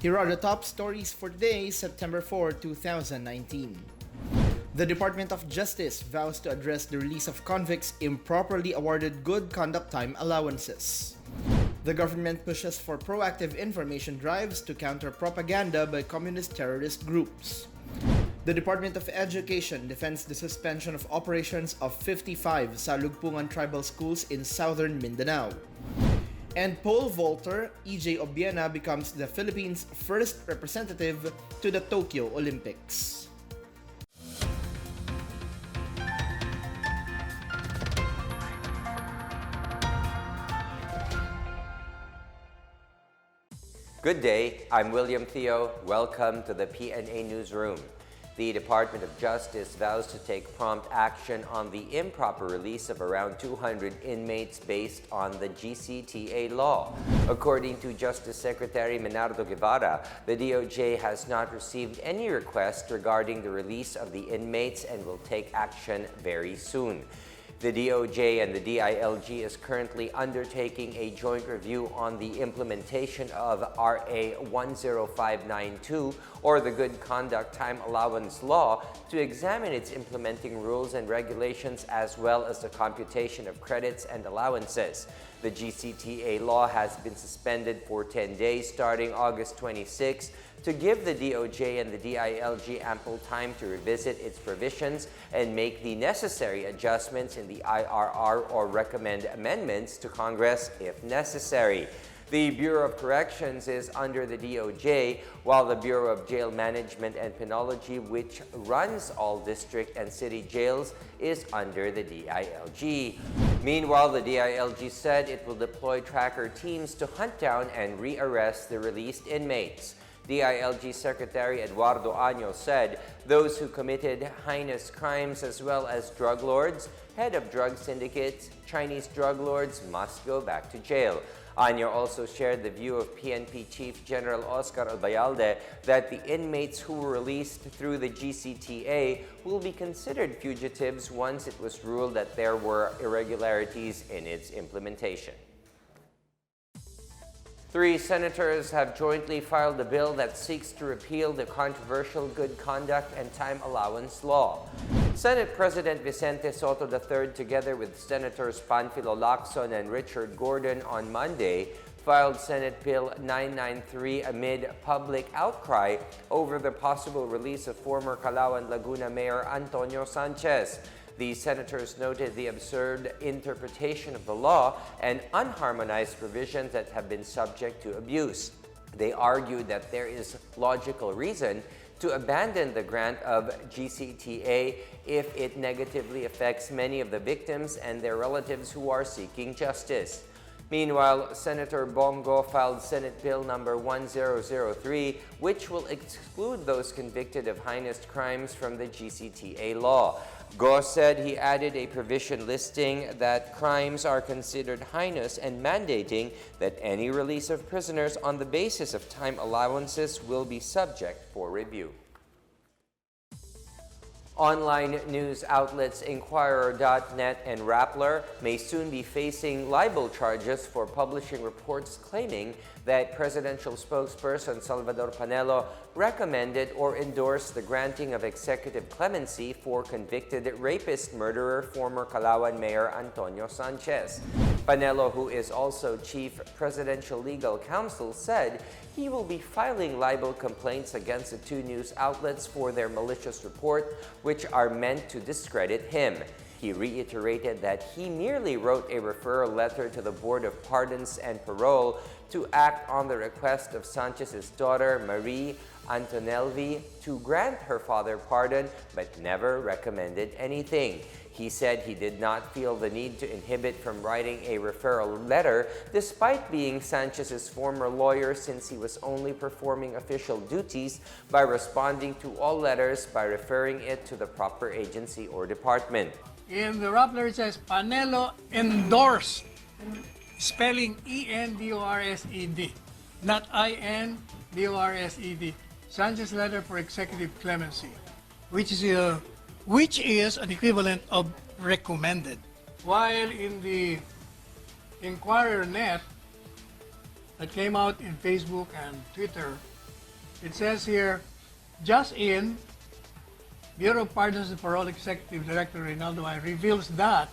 Here are the top stories for today, September 4, 2019. The Department of Justice vows to address the release of convicts improperly awarded good conduct time allowances. The government pushes for proactive information drives to counter propaganda by communist terrorist groups. The Department of Education defends the suspension of operations of 55 Salugpungan tribal schools in Southern Mindanao. And pole vaulter EJ Obiena becomes the Philippines' first representative to the Tokyo Olympics. Good day, I'm William Theo. Welcome to the PNA Newsroom. The Department of Justice vows to take prompt action on the improper release of around 200 inmates based on the GCTA law. According to Justice Secretary Menardo Guevara, the DOJ has not received any request regarding the release of the inmates and will take action very soon. The DOJ and the DILG is currently undertaking a joint review on the implementation of RA 10592, or the Good Conduct Time Allowance Law, to examine its implementing rules and regulations as well as the computation of credits and allowances. The GCTA law has been suspended for 10 days starting August 26 to give the DOJ and the DILG ample time to revisit its provisions and make the necessary adjustments in the IRR or recommend amendments to Congress if necessary. The Bureau of Corrections is under the DOJ, while the Bureau of Jail Management and Penology, which runs all district and city jails, is under the DILG. Meanwhile, the DILG said it will deploy tracker teams to hunt down and rearrest the released inmates. DILG Secretary Eduardo Año said those who committed heinous crimes as well as drug lords, head of drug syndicates, Chinese drug lords must go back to jail. Año also shared the view of PNP Chief General Oscar Albayalde that the inmates who were released through the GCTA will be considered fugitives once it was ruled that there were irregularities in its implementation. 3 senators have jointly filed a bill that seeks to repeal the controversial Good Conduct and Time Allowance Law. Senate President Vicente Soto III, together with Senators Panfilo Lacson and Richard Gordon on Monday, filed Senate Bill 993 amid public outcry over the possible release of former Calauan Laguna Mayor Antonio Sanchez. The senators noted the absurd interpretation of the law and unharmonized provisions that have been subject to abuse. They argued that there is logical reason to abandon the grant of GCTA if it negatively affects many of the victims and their relatives who are seeking justice. Meanwhile, Senator Bongo filed Senate Bill number 1003, which will exclude those convicted of heinous crimes from the GCTA law. Go said he added a provision listing that crimes are considered heinous and mandating that any release of prisoners on the basis of time allowances will be subject for review. Online news outlets Inquirer.net and Rappler may soon be facing libel charges for publishing reports claiming that presidential spokesperson Salvador Panelo recommended or endorsed the granting of executive clemency for convicted rapist murderer former Calauan Mayor Antonio Sanchez. Panelo, who is also chief presidential legal counsel, said he will be filing libel complaints against the 2 news outlets for their malicious report, which are meant to discredit him. He reiterated that he merely wrote a referral letter to the Board of Pardons and Parole to act on the request of Sanchez's daughter, Marie Antonelvi, to grant her father pardon, but never recommended anything. He said he did not feel the need to inhibit from writing a referral letter despite being Sanchez's former lawyer, since he was only performing official duties by responding to all letters by referring it to the proper agency or department. In the Rappler it says Panelo endorsed, spelling E-N-D-O-R-S-E-D, not I-N-D-O-R-S-E-D. Sanchez's letter for executive clemency, which is an equivalent of recommended. While in the Inquirer.net that came out in Facebook and Twitter, It says here, just in, Bureau of Pardons and Parole Executive Director Reynaldo I reveals that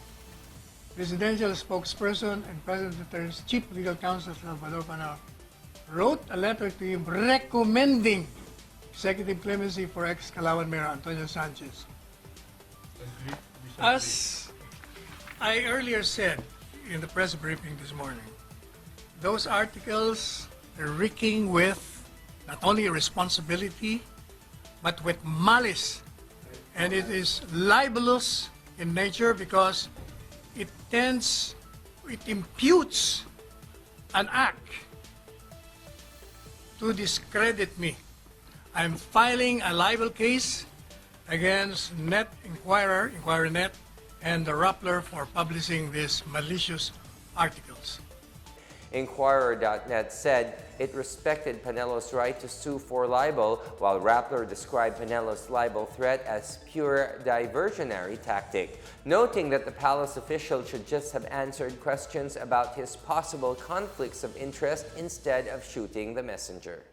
presidential spokesperson and President Duterte's chief legal counsel, Salvador Panal, wrote a letter to him recommending executive clemency for ex-Calauan Mayor Antonio Sanchez. As I earlier said in the press briefing this morning, those articles are reeking with not only responsibility, but with malice. And it is libelous in nature because it imputes an act to discredit me. I'm filing a libel case against Net Inquirer, Inquirer.net, and the Rappler for publishing these malicious articles. Inquirer.net said it respected Panelo's right to sue for libel, while Rappler described Panelo's libel threat as pure diversionary tactic, noting that the palace official should just have answered questions about his possible conflicts of interest instead of shooting the messenger.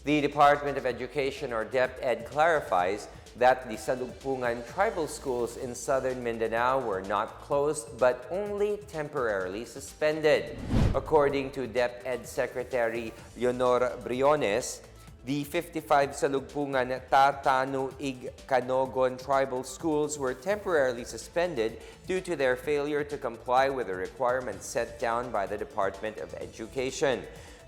The Department of Education, or DepEd, clarifies that the Salugpungan tribal schools in Southern Mindanao were not closed but only temporarily suspended. According to DepEd Secretary Leonor Briones, the 55 Salugpungan Tatanuig Canogon tribal schools were temporarily suspended due to their failure to comply with the requirements set down by the Department of Education.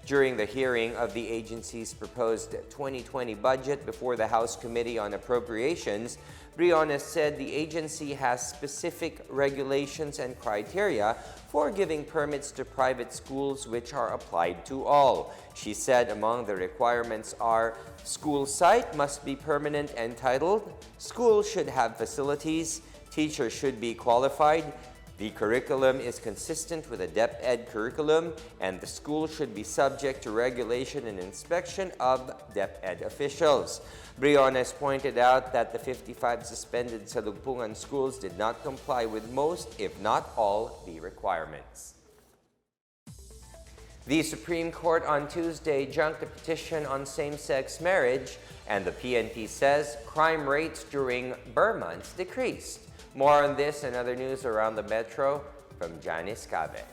During the hearing of the agency's proposed 2020 budget before the House Committee on Appropriations, Briones said the agency has specific regulations and criteria for giving permits to private schools which are applied to all. She said among the requirements are school site must be permanent and titled, school should have facilities, teachers should be qualified, the curriculum is consistent with the DepEd curriculum, and the school should be subject to regulation and inspection of DepEd officials. Briones pointed out that the 55 suspended Salugpungan schools did not comply with most, if not all, the requirements. The Supreme Court on Tuesday junked a petition on same-sex marriage, and the PNP says crime rates during Burr months decreased. More on this and other news around the metro from Janice Cabe.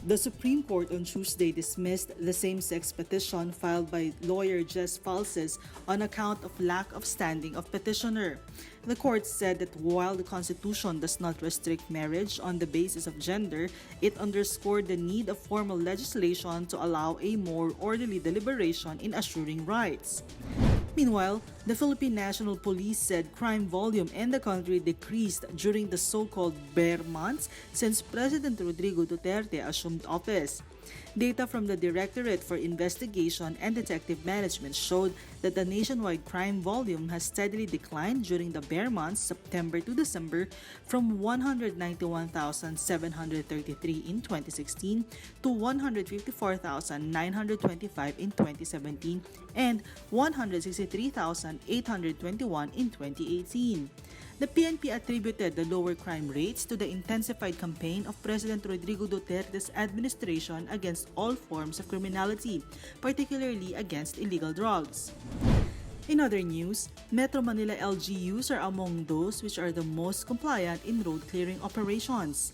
The Supreme Court on Tuesday dismissed the same-sex petition filed by lawyer Jess Falses on account of lack of standing of petitioner. The court said that while the Constitution does not restrict marriage on the basis of gender, it underscored the need of formal legislation to allow a more orderly deliberation in assuring rights. Meanwhile, the Philippine National Police said crime volume in the country decreased during the so-called bear months since President Rodrigo Duterte assumed office. Data from the Directorate for Investigation and Detective Management showed that the nationwide crime volume has steadily declined during the bear months September to December from 191,733 in 2016 to 154,925 in 2017 and 163,821 in 2018. The PNP attributed the lower crime rates to the intensified campaign of President Rodrigo Duterte's administration against all forms of criminality, particularly against illegal drugs. In other news, Metro Manila LGUs are among those which are the most compliant in road clearing operations.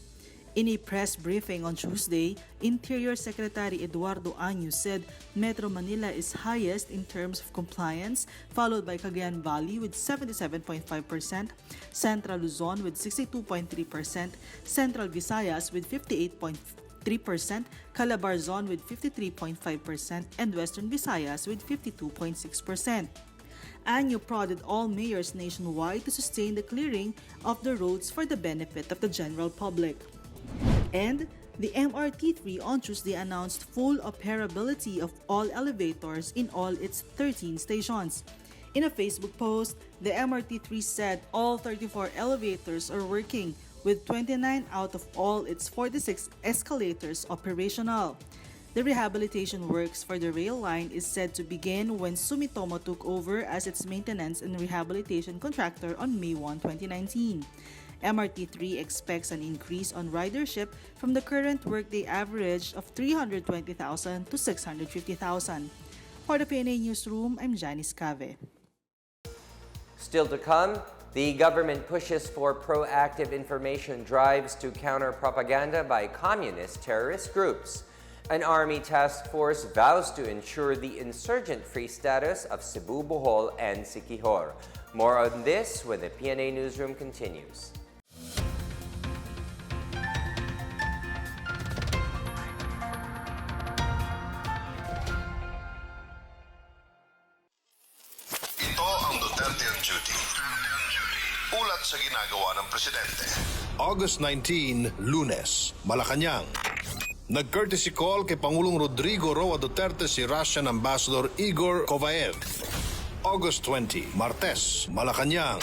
In a press briefing on Tuesday, Interior Secretary Eduardo Año said Metro Manila is highest in terms of compliance, followed by Cagayan Valley with 77.5%, Central Luzon with 62.3%, Central Visayas with 58.3%, Calabarzon with 53.5%, and Western Visayas with 52.6%. Año prodded all mayors nationwide to sustain the clearing of the roads for the benefit of the general public. And the MRT3 on Tuesday announced full operability of all elevators in all its 13 stations. In a Facebook post, the MRT3 said all 34 elevators are working, with 29 out of all its 46 escalators operational. The rehabilitation works for the rail line is said to begin when Sumitomo took over as its maintenance and rehabilitation contractor on May 1, 2019. MRT3 expects an increase on ridership from the current workday average of 320,000 to 650,000. For the PNA Newsroom, I'm Janice Cave. Still to come, the government pushes for proactive information drives to counter propaganda by communist terrorist groups. An army task force vows to ensure the insurgent-free status of Cebu Bohol and Siquijor. More on this when the PNA Newsroom continues. Ito ang Duterte on Duty. Ulat sa ginagawa ng Presidente. August 19, Lunes, Malacanang. Nag-courtesy call kay Pangulong Rodrigo Roa Duterte si Russian Ambassador Igor Kovaev. August 20, Martes, Malacanang.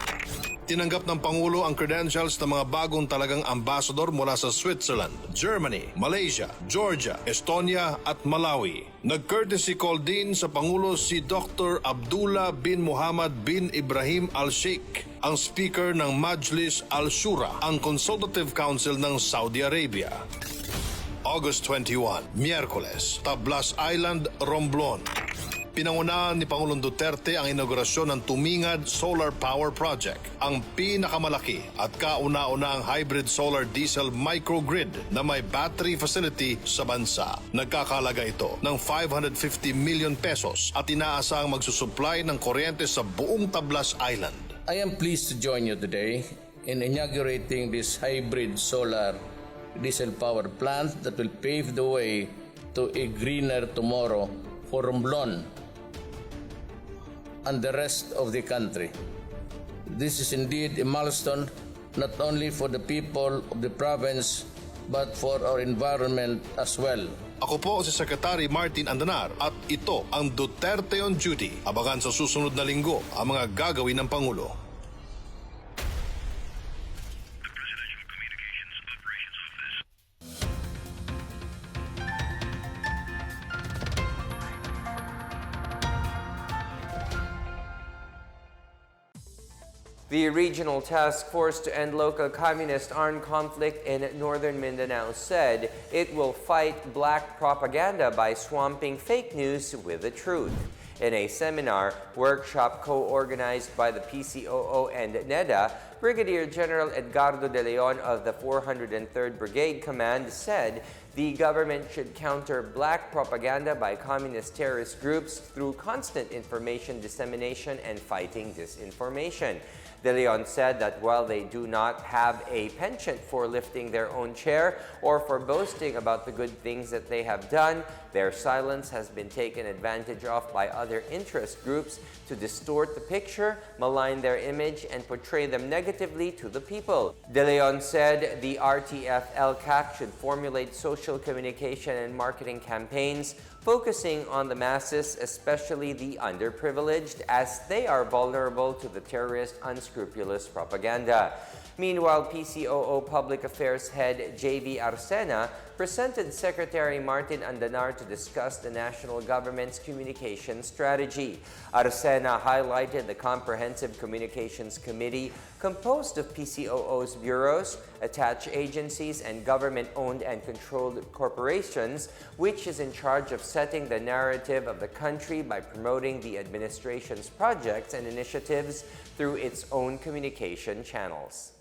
Tinanggap ng Pangulo ang credentials ng mga bagong talagang ambassador mula sa Switzerland, Germany, Malaysia, Georgia, Estonia at Malawi. Nag-courtesy call din sa Pangulo si Dr. Abdullah bin Muhammad bin Ibrahim Al-Sheikh, ang Speaker ng Majlis Al-Shura, ang Consultative Council ng Saudi Arabia. August 21, Miyerkules, Tablas Island, Romblon. Pinangunahan ni Pangulong Duterte ang inaugurasyon ng Tumingad Solar Power Project, ang pinakamalaki at kauna-unahang hybrid solar diesel microgrid na may battery facility sa bansa. Nagkakalaga ito ng 550 million pesos at inaasahang magsusupply ng kuryente sa buong Tablas Island. I am pleased to join you today in inaugurating this hybrid solar diesel power plant that will pave the way to a greener tomorrow for Romblon and the rest of the country. This is indeed a milestone not only for the people of the province but for our environment as well. Ako po si Secretary Martin Andanar at ito ang Duterte on Duty. Abangan sa susunod na linggo ang mga gagawin ng Pangulo. The Regional Task Force to End Local Communist Armed Conflict in Northern Mindanao said it will fight black propaganda by swamping fake news with the truth. In a seminar workshop co-organized by the PCOO and NEDA, Brigadier General Edgardo De Leon of the 403rd Brigade Command said the government should counter black propaganda by communist terrorist groups through constant information dissemination and fighting disinformation. De Leon said that while they do not have a penchant for lifting their own chair or for boasting about the good things that they have done, their silence has been taken advantage of by other interest groups to distort the picture, malign their image, and portray them negatively to the people. De Leon said the RTF-ELCAC should formulate social communication and marketing campaigns focusing on the masses, especially the underprivileged, as they are vulnerable to the terrorist unscrupulous propaganda. Meanwhile, PCOO Public Affairs Head J.V. Arsena presented Secretary Martin Andanar to discuss the national government's communication strategy. Arsena highlighted the Comprehensive Communications Committee composed of PCOO's bureaus, attached agencies, and government-owned and controlled corporations, which is in charge of setting the narrative of the country by promoting the administration's projects and initiatives through its own communication channels.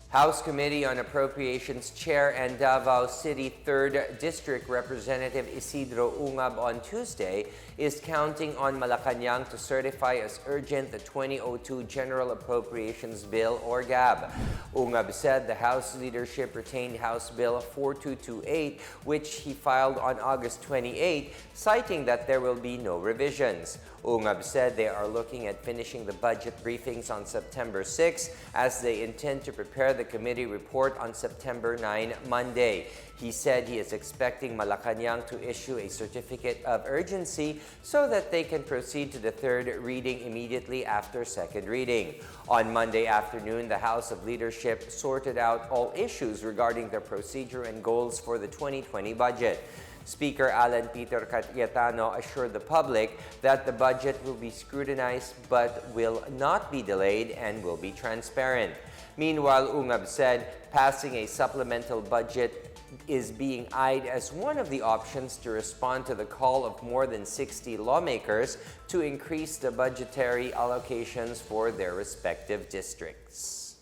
House Committee on Appropriations Chair and Davao City 3rd District Representative Isidro Ungab on Tuesday is counting on Malacanang to certify as urgent the 2002 General Appropriations Bill or GAB. Ungab said the House leadership retained House Bill 4228, which he filed on August 28, citing that there will be no revisions. Ungab said they are looking at finishing the budget briefings on September 6 as they intend to prepare the committee report on September 9, Monday. He said he is expecting Malacanang to issue a certificate of urgency so that they can proceed to the third reading immediately after second reading. On Monday afternoon, the House of Leadership sorted out all issues regarding the procedure and goals for the 2020 budget. Speaker Alan Peter Cayetano assured the public that the budget will be scrutinized but will not be delayed and will be transparent. Meanwhile, Ungab said passing a supplemental budget is being eyed as one of the options to respond to the call of more than 60 lawmakers to increase the budgetary allocations for their respective districts.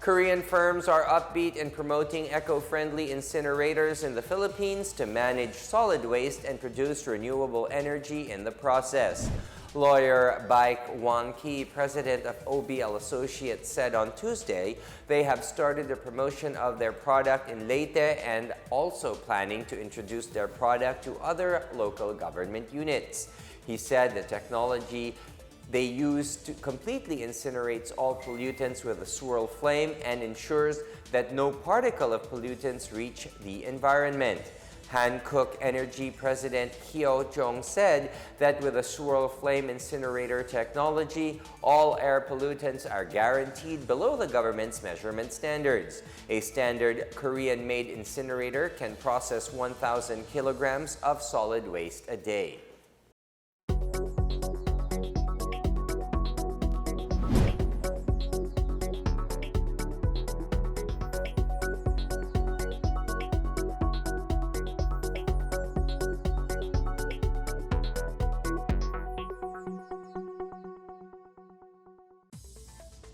Korean firms are upbeat in promoting eco-friendly incinerators in the Philippines to manage solid waste and produce renewable energy in the process. Lawyer Baik Wang-ki, president of OBL Associates, said on Tuesday they have started the promotion of their product in Leyte and also planning to introduce their product to other local government units. He said the technology they use completely incinerates all pollutants with a swirl flame and ensures that no particle of pollutants reach the environment. Hankook Energy President Hyo Jong said that with a swirl flame incinerator technology, all air pollutants are guaranteed below the government's measurement standards. A standard Korean-made incinerator can process 1,000 kilograms of solid waste a day.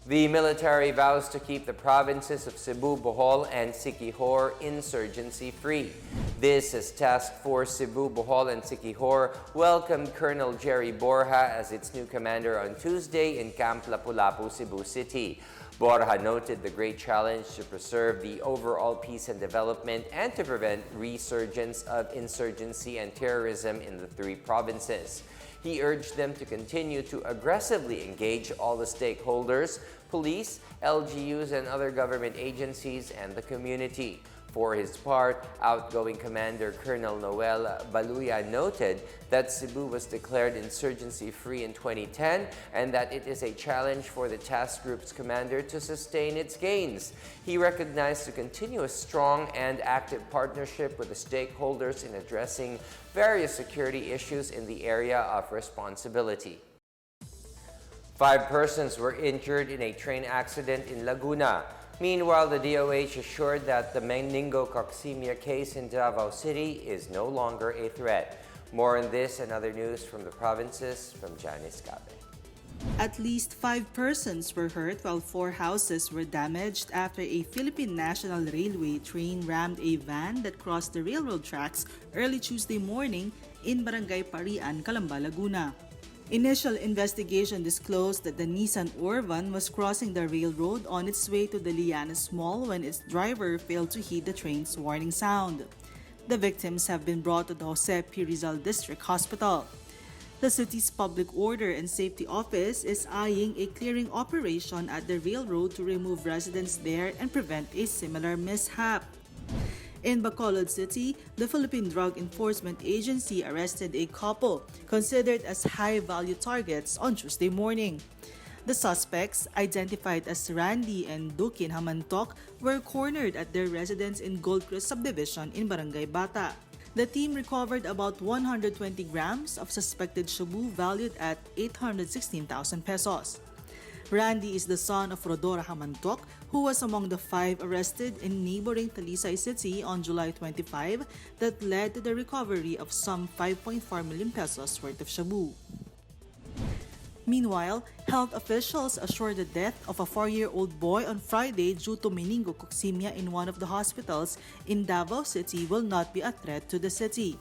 The military vows to keep the provinces of Cebu, Bohol, and Siquijor insurgency-free. This as Task Force Cebu, Bohol, and Siquijor welcomed Colonel Jerry Borja as its new commander on Tuesday in Camp Lapu-Lapu, Cebu City. Borja noted the great challenge to preserve the overall peace and development and to prevent resurgence of insurgency and terrorism in the three provinces. He urged them to continue to aggressively engage all the stakeholders, police, LGUs, and other government agencies and the community. For his part, outgoing Commander Colonel Noel Baluya noted that Cebu was declared insurgency-free in 2010 and that it is a challenge for the task group's commander to sustain its gains. He recognized the continuous strong and active partnership with the stakeholders in addressing various security issues in the area of responsibility. 5 persons were injured in a train accident in Laguna. Meanwhile, the DOH assured that the meningococcemia case in Davao City is no longer a threat. More on this and other news from the provinces from Janice Cabe. At least 5 persons were hurt while 4 houses were damaged after a Philippine National Railway train rammed a van that crossed the railroad tracks early Tuesday morning in Barangay Parian, Calamba, Laguna. Initial investigation disclosed that the Nissan Orvan was crossing the railroad on its way to the Lianas Mall when its driver failed to heed the train's warning sound. The victims have been brought to the Jose P. Rizal District Hospital. The city's Public Order and Safety Office is eyeing a clearing operation at the railroad to remove residents there and prevent a similar mishap. In Bacolod City, the Philippine Drug Enforcement Agency arrested a couple considered as high-value targets on Tuesday morning. The suspects, identified as Randy and Dukin Hamantok, were cornered at their residence in Goldcrest Subdivision in Barangay Bata. The team recovered about 120 grams of suspected shabu valued at 816,000 pesos. Randy is the son of Rodora Hamantok, who was among the 5 arrested in neighboring Talisay City on July 25 that led to the recovery of some 5.4 million pesos worth of shabu. Meanwhile, health officials assured the death of a 4-year-old boy on Friday due to meningococcemia in one of the hospitals in Davao City will not be a threat to the city.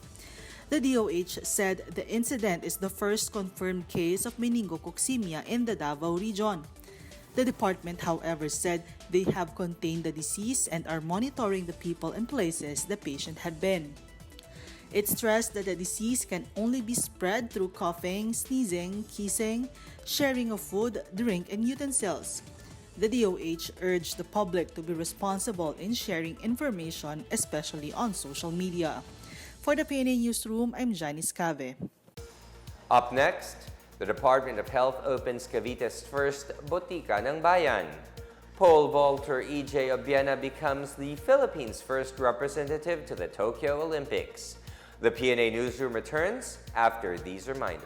The DOH said the incident is the first confirmed case of meningococcemia in the Davao region. The department, however, said they have contained the disease and are monitoring the people and places the patient had been. It stressed that the disease can only be spread through coughing, sneezing, kissing, sharing of food, drink, and utensils. The DOH urged the public to be responsible in sharing information, especially on social media. For the PNA Newsroom, I'm Janice Cabe. Up next, the Department of Health opens Cavite's first Botika ng Bayan. Pole vaulter EJ Obiena becomes the Philippines' first representative to the Tokyo Olympics. The PNA Newsroom returns after these reminders.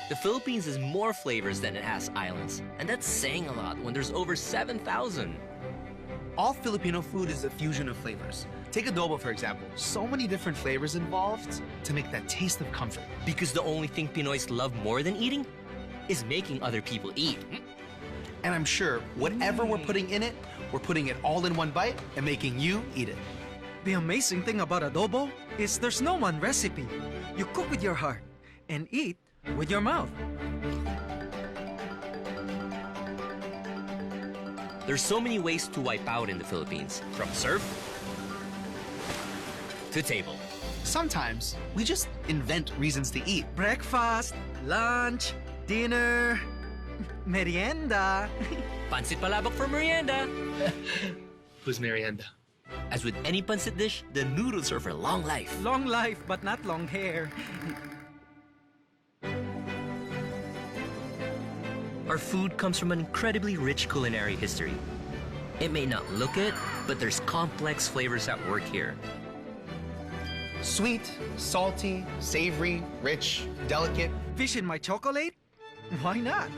The Philippines has more flavors than it has islands, and that's saying a lot when there's over 7,000. All Filipino food is a fusion of flavors. Take adobo, for example. So many different flavors involved to make that taste of comfort. Because the only thing Pinoys love more than eating is making other people eat. And I'm sure whatever we're putting in it, we're putting it all in one bite and making you eat it. The amazing thing about adobo is there's no one recipe. You cook with your heart and eat with your mouth. There's so many ways to wipe out in the Philippines, from serve to table. Sometimes we just invent reasons to eat. Breakfast, lunch, dinner, merienda. Pancit palabok for merienda. Who's merienda? As with any pancit dish, the noodles are for long life. Long life, but not long hair. Our food comes from an incredibly rich culinary history. It may not look it, but there's complex flavors at work here. Sweet, salty, savory, rich, delicate. Fish in my chocolate? Why not?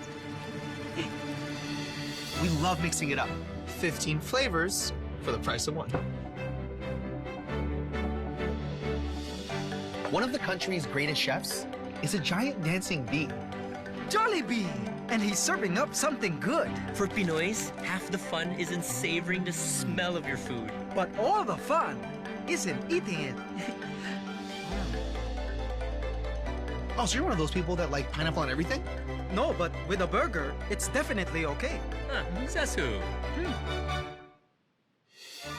We love mixing it up. 15 flavors for the price of one. One of the country's greatest chefs is a giant dancing bee. Jollibee! And he's serving up something good. For Pinoys, half the fun is in savoring the smell of your food. But all the fun is in eating it. Oh, so you're one of those people that like pineapple on everything? No, but with a burger, it's definitely okay. Says who?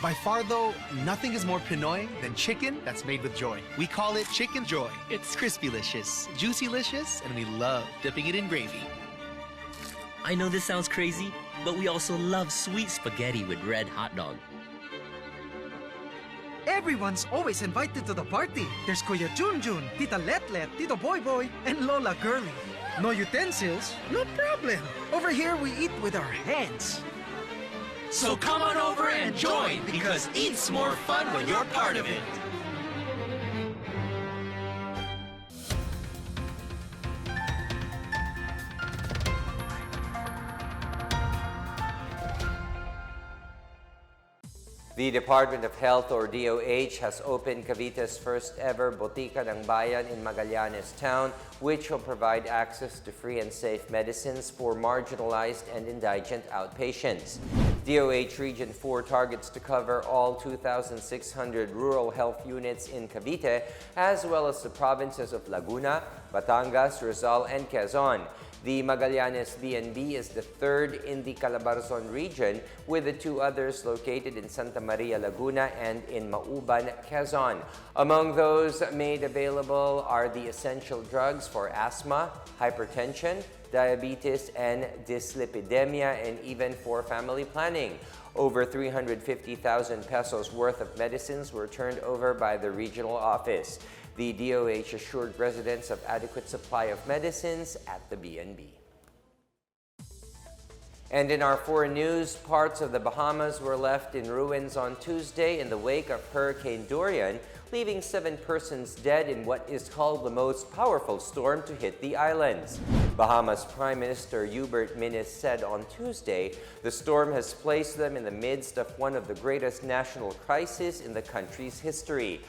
By far, though, nothing is more Pinoy than chicken that's made with joy. We call it Chicken Joy. It's crispy-licious, juicy-licious, and we love dipping it in gravy. I know this sounds crazy, but we also love sweet spaghetti with red hot dog. Everyone's always invited to the party. There's Kuya Junjun, Tita Letlet, Tito Boy Boy, and Lola Girlie. No utensils? No problem. Over here, we eat with our hands. So come on over and join, because eat's more fun when you're part of it. The Department of Health, or DOH, has opened Cavite's first ever Botica ng Bayan in Magallanes Town, which will provide access to free and safe medicines for marginalized and indigent outpatients. DOH Region 4 targets to cover all 2,600 rural health units in Cavite, as well as the provinces of Laguna, Batangas, Rizal, and Quezon. The Magallanes BNB is the third in the Calabarzon region, with the two others located in Santa Maria, Laguna, and in Mauban, Quezon. Among those made available are the essential drugs for asthma, hypertension, diabetes, and dyslipidemia, and even for family planning. Over 350,000 pesos worth of medicines were turned over by the regional office. The DOH assured residents of adequate supply of medicines at the BNB. And in our foreign news, parts of the Bahamas were left in ruins on Tuesday in the wake of Hurricane Durian, leaving 7 persons dead in what is called the most powerful storm to hit the islands. Bahamas Prime Minister Hubert Minnis said on Tuesday the storm has placed them in the midst of one of the greatest national crises in the country's history.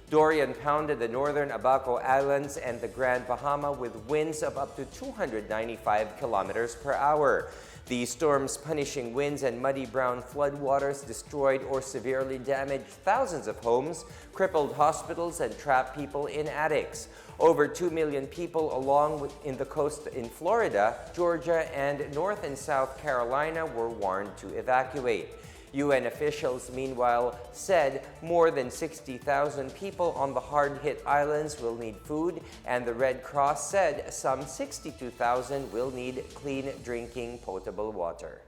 Durian pounded the northern Abaco Islands and the Grand Bahama with winds of up to 295 kilometers per hour. The storm's punishing winds and muddy brown floodwaters destroyed or severely damaged thousands of homes, crippled hospitals, and trapped people in attics. Over 2 million people in the coast in Florida, Georgia, and North and South Carolina were warned to evacuate. UN officials, meanwhile, said more than 60,000 people on the hard-hit islands will need food, and the Red Cross said some 62,000 will need clean drinking potable water.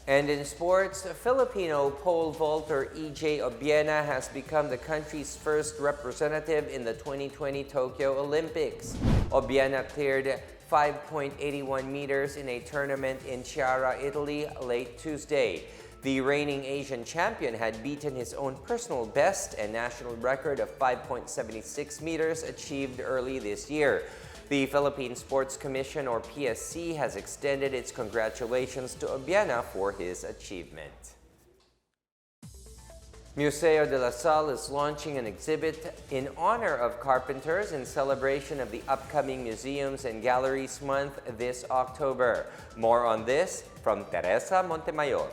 And in sports, Filipino pole vaulter EJ Obiena has become the country's first representative in the 2020 Tokyo Olympics. Obiena cleared 5.81 meters in a tournament in Chiara, Italy, late Tuesday. The reigning Asian champion had beaten his own personal best and national record of 5.76 meters achieved early this year. The Philippine Sports Commission, or PSC, has extended its congratulations to Obiena for his achievement. Museo de la Salle is launching an exhibit in honor of carpenters in celebration of the upcoming Museums and Galleries Month this October. More on this from Teresa Montemayor.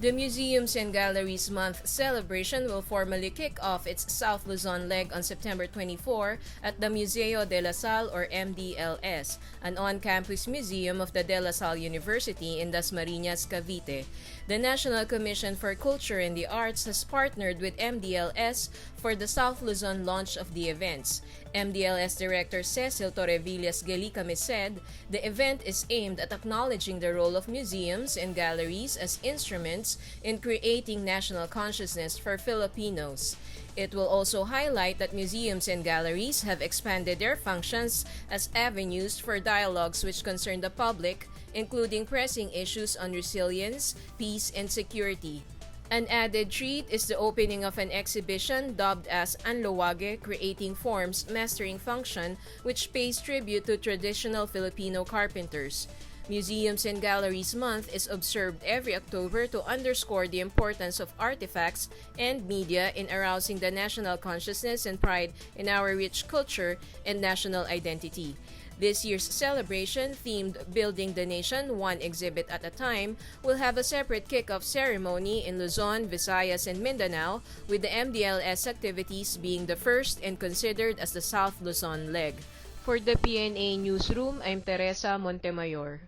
The Museums and Galleries Month celebration will formally kick off its South Luzon leg on September 24 at the Museo de la Salle, or MDLS, an on-campus museum of the De La Salle University in Dasmariñas, Cavite. The National Commission for Culture and the Arts has partnered with MDLS for the South Luzon launch of the events. MDLS Director Cecil Torrevillas Gelicame said the event is aimed at acknowledging the role of museums and galleries as instruments in creating national consciousness for Filipinos. It will also highlight that museums and galleries have expanded their functions as avenues for dialogues which concern the public, including pressing issues on resilience, peace, and security. An added treat is the opening of an exhibition dubbed as Anlawage, Creating Forms, Mastering Function, which pays tribute to traditional Filipino carpenters. Museums and Galleries Month is observed every October to underscore the importance of artifacts and media in arousing the national consciousness and pride in our rich culture and national identity. This year's celebration, themed Building the Nation One Exhibit at a Time, will have a separate kickoff ceremony in Luzon, Visayas, and Mindanao, with the MDLS activities being the first and considered as the South Luzon leg. For the PNA Newsroom, I'm Teresa Montemayor.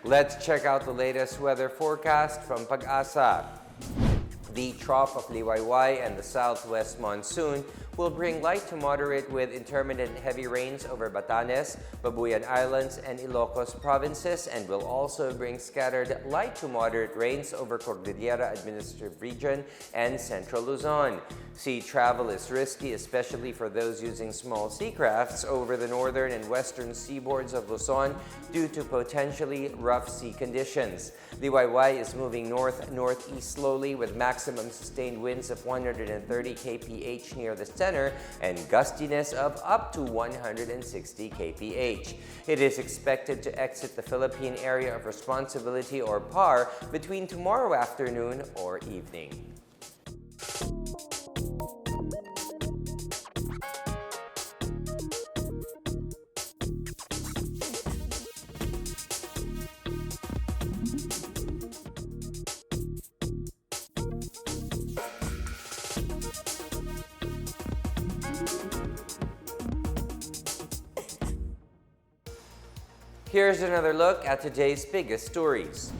Let's check out the latest weather forecast from Pag-asa. The trough of Liwayway and the southwest monsoon will bring light to moderate with intermittent heavy rains over Batanes, Babuyan Islands, and Ilocos provinces, and will also bring scattered light to moderate rains over Cordillera Administrative Region and Central Luzon. Sea travel is risky, especially for those using small sea crafts over the northern and western seaboards of Luzon due to potentially rough sea conditions. Liwayway is moving north-northeast slowly with maximum sustained winds of 130 kph near the center and gustiness of up to 160 kph. It is expected to exit the Philippine Area of Responsibility, or PAR, between tomorrow afternoon or evening. Here's another look at today's biggest stories.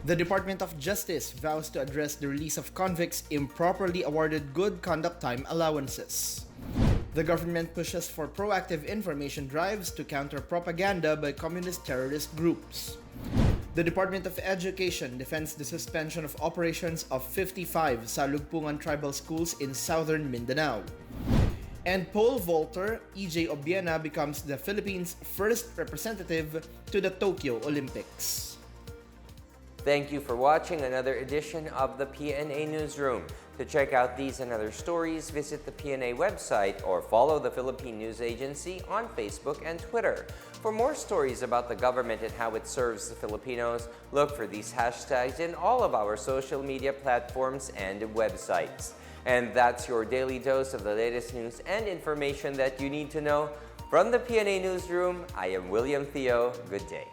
The Department of Justice vows to address the release of convicts improperly awarded good conduct time allowances. The government pushes for proactive information drives to counter propaganda by communist terrorist groups. The Department of Education defends the suspension of operations of 55 Salugpungan tribal schools in Southern Mindanao. And pole vaulter EJ Obiena becomes the Philippines' first representative to the Tokyo Olympics. Thank you for watching another edition of the PNA Newsroom. To check out these and other stories, visit the PNA website or follow the Philippine News Agency on Facebook and Twitter. For more stories about the government and how it serves the Filipinos, look for these hashtags in all of our social media platforms and websites. And that's your daily dose of the latest news and information that you need to know. From the PNA Newsroom, I am William Theo. Good day.